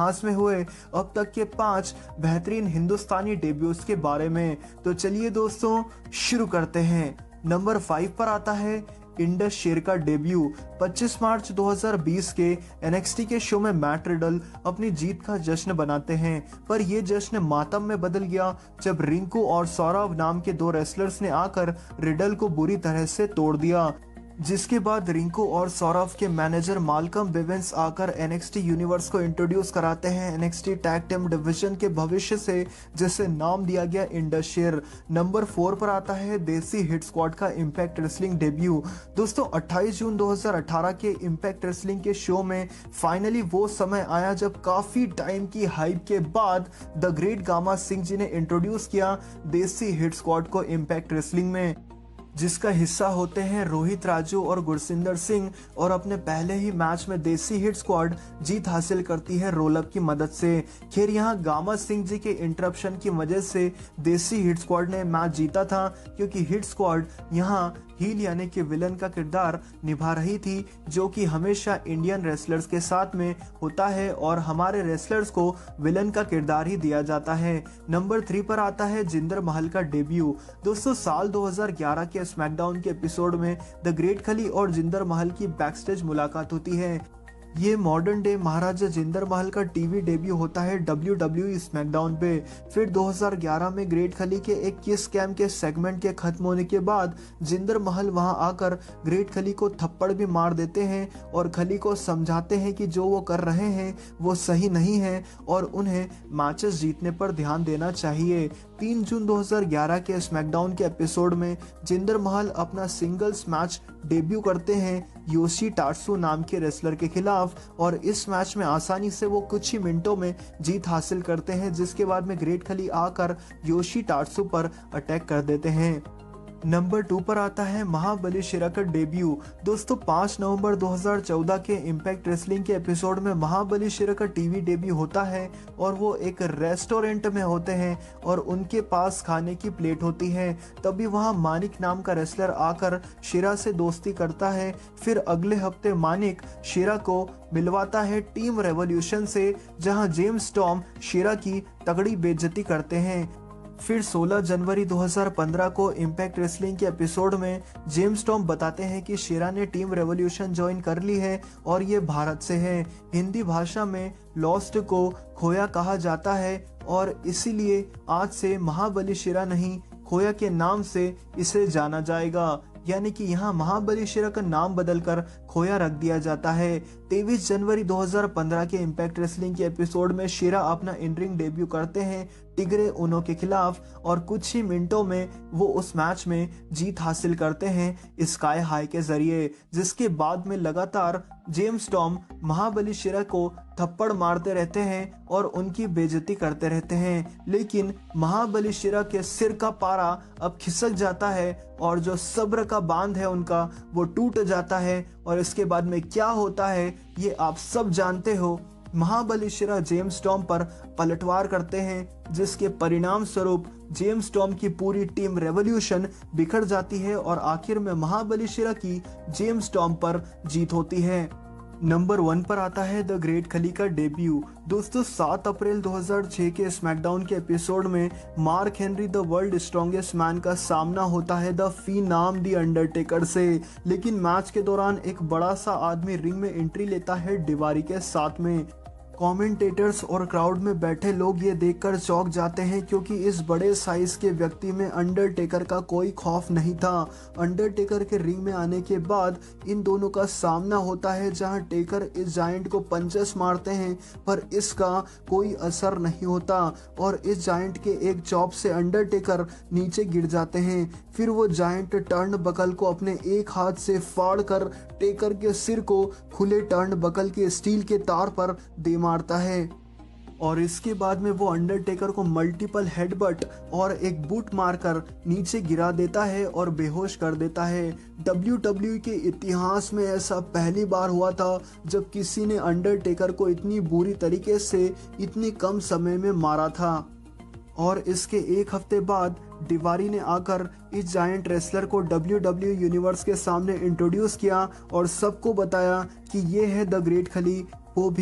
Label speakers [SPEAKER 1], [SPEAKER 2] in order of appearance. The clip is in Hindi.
[SPEAKER 1] इतिहास में हुए अब तक के 5 बेहतरीन हिंदुस्तानी डेब्यूज के बारे में। तो चलिए दोस्तों शुरू करते हैं। नंबर 5 पर आता है इंडस शेर का डेब्यू। 25 मार्च 2020 के NXT के शो में मैट रिडल अपनी जीत का जश्न बनाते हैं, पर यह जश्न मातम में बदल गया जब रिंकू और सौरव नाम के 2 रेसलर्स ने आकर रिडल को बुरी तरह से तोड़ दिया। जिसके बाद रिंकू और सौरव के मैनेजर मालकम बिवेंस आकर NXT यूनिवर्स को इंट्रोड्यूस कराते हैं NXT टैग टीम डिवीजन के भविष्य से, जिसे नाम दिया गया इंडस शेर। नंबर 4 पर आता है देसी हिट स्क्वाड का इम्पैक्ट रेसलिंग डेब्यू। दोस्तों 28 जून 2018 के इम्पैक्ट रेसलिंग के शो में फाइनली वो समय आया जब काफी टाइम की हाइप के बाद the great gamma Singh ji ने इंट्रोड्यूस किया देसी हिट स्क्वाड को इम्पैक्ट रेसलिंग में, जिसका हिस्सा होते हैं रोहित राजू और गुरसिंदर सिंह। और अपने पहले ही मैच में देसी हिट स्क्वाड जीत हासिल करती है रोलअप की मदद से। खैर यहाँ गामा सिंह जी के इंटरप्शन की वजह से देसी हिट स्क्वाड ने मैच जीता था, क्योंकि हिट स्क्वाड यहाँ हील यानी कि विलन का किरदार निभा रही थी, जो कि हमेशा इंडियन रेसलर्स के साथ में होता है और हमारे रेसलर्स को विलन का किरदार ही दिया जाता है। नंबर 3 पर आता है जिंदर महल का डेब्यू। दोस्तों साल 2011 के स्मैकडाउन के एपिसोड में द ग्रेट खली और जिंदर महल की बैकस्टेज मुलाकात होती है। ये मॉडर्न डे महाराजा जिंदर महल का टीवी डेब्यू होता है WWE स्मैकडाउन पे। फिर 2011 में ग्रेट खली के एक किस स्कैम के सेगमेंट के खत्म होने के बाद जिंदर महल वहां आकर ग्रेट खली को थप्पड़ भी मार देते हैं और खली को समझाते हैं कि जो वो कर रहे हैं वो सही नहीं है और उन्हें मैचेस जीतने पर ध्यान देना चाहिए। 3 जून 2011 के स्मैकडाउन के एपिसोड में जिंदर महल अपना सिंगल्स मैच डेब्यू करते हैं योशी टाट्सू नाम के रेसलर के खिलाफ, और इस मैच में आसानी से वो कुछ ही मिनटों में जीत हासिल करते हैं, जिसके बाद में ग्रेट खली आकर योशी टाट्सू पर अटैक कर देते हैं। नंबर 2 पर आता है महाबली शिरा का डेब्यू। दोस्तों 5 नवंबर 2014 के इम्पैक्ट रेसलिंग के एपिसोड में महाबली शिरा का टीवी डेब्यू होता है और वो एक रेस्टोरेंट में होते हैं और उनके पास खाने की प्लेट होती है। तभी वहां मानिक नाम का रेसलर आकर शिरा से दोस्ती करता है। फिर अगले हफ्ते मानिक शिरा को मिलवाता है टीम रेवोल्यूशन से, जहां जेम्स टॉम शिरा की तगड़ी बेइज्जती करते हैं। फिर 16 जनवरी 2015 को इम्पैक्ट रेसलिंग के एपिसोड में जेम्स टॉम बताते हैं कि शिरा ने टीम रेवोल्यूशन ज्वाइन कर ली है और ये भारत से है। हिंदी भाषा में लॉस्ट को खोया कहा जाता है और इसीलिए आज से महाबली शिरा नहीं खोया के नाम से इसे जाना जाएगा, यानी कि यहाँ महाबली शिरा का नाम बदलकर खोया रख दिया जाता है। 23 जनवरी 2015 के इम्पैक्ट रेसलिंग के एपिसोड में शिरा अपना इन रिंग डेब्यू करते हैं टिग्रे उनो के खिलाफ और कुछ ही मिनटों में वो उस मैच में जीत हासिल करते हैं स्काई हाई के जरिए, जिसके बाद में लगातार जेम्स टॉम महाबली शिरा को थप्पड़ मारते रहते हैं और उनकी बेइज्जती करते रहते हैं। लेकिन महाबली शिरा के सिर का पारा अब खिसक जाता है और जो सब्र का बांध है उनका वो टूट जाता है और इसके बाद में क्या होता है ये आप सब जानते हो। महाबली शिरा जेम्स टॉम पर पलटवार करते हैं, जिसके परिणाम स्वरूप जेम्स टॉम की पूरी टीम रेवोल्यूशन बिखर जाती है और आखिर में महाबली शिरा की जेम्स टॉम पर जीत होती है। नंबर 1 पर आता है द ग्रेट खली का डेब्यू। दोस्तों 7 अप्रैल 2006 के स्मैकडाउन के एपिसोड में mark Henry the world strongest man का सामना होता है द फिनाम द अंडरटेकर से। लेकिन मैच के दौरान एक बड़ा सा आदमी रिंग में एंट्री लेता है दीवारी के साथ में। कमेंटेटर्स और क्राउड में बैठे लोग ये देखकर चौंक जाते हैं, क्योंकि इस बड़े साइज के व्यक्ति में अंडरटेकर का कोई खौफ नहीं था। अंडरटेकर के रिंग में आने के बाद इन दोनों का सामना होता है, जहां टेकर इस जायंट को पंचेस मारते हैं पर इसका कोई असर नहीं होता और इस जायंट के एक चॉप से अंडरटेकर नीचे गिर जाते हैं। फिर वो जायंट टर्न बकल को अपने एक हाथ से फाड़ कर टेकर के सिर को खुले टर्न बकल के स्टील के तार पर दे मारता है और इसके बाद में वो अंडरटेकर को मल्टीपल हेडबट और एक बूट मारकर नीचे गिरा देता है और बेहोश कर देता है। WWE के इतिहास में ऐसा पहली बार हुआ था जब किसी ने अंडरटेकर को इतनी बुरी तरीके से इतने कम समय में मारा था। और इसके एक हफ्ते बाद दीवारी ने आकर इस जायंट रेसलर को WWE यूनिवर्स के सामने इंट्रोड्यूस किया और सबको बताया कि ये है द ग्रेट खली, वो भी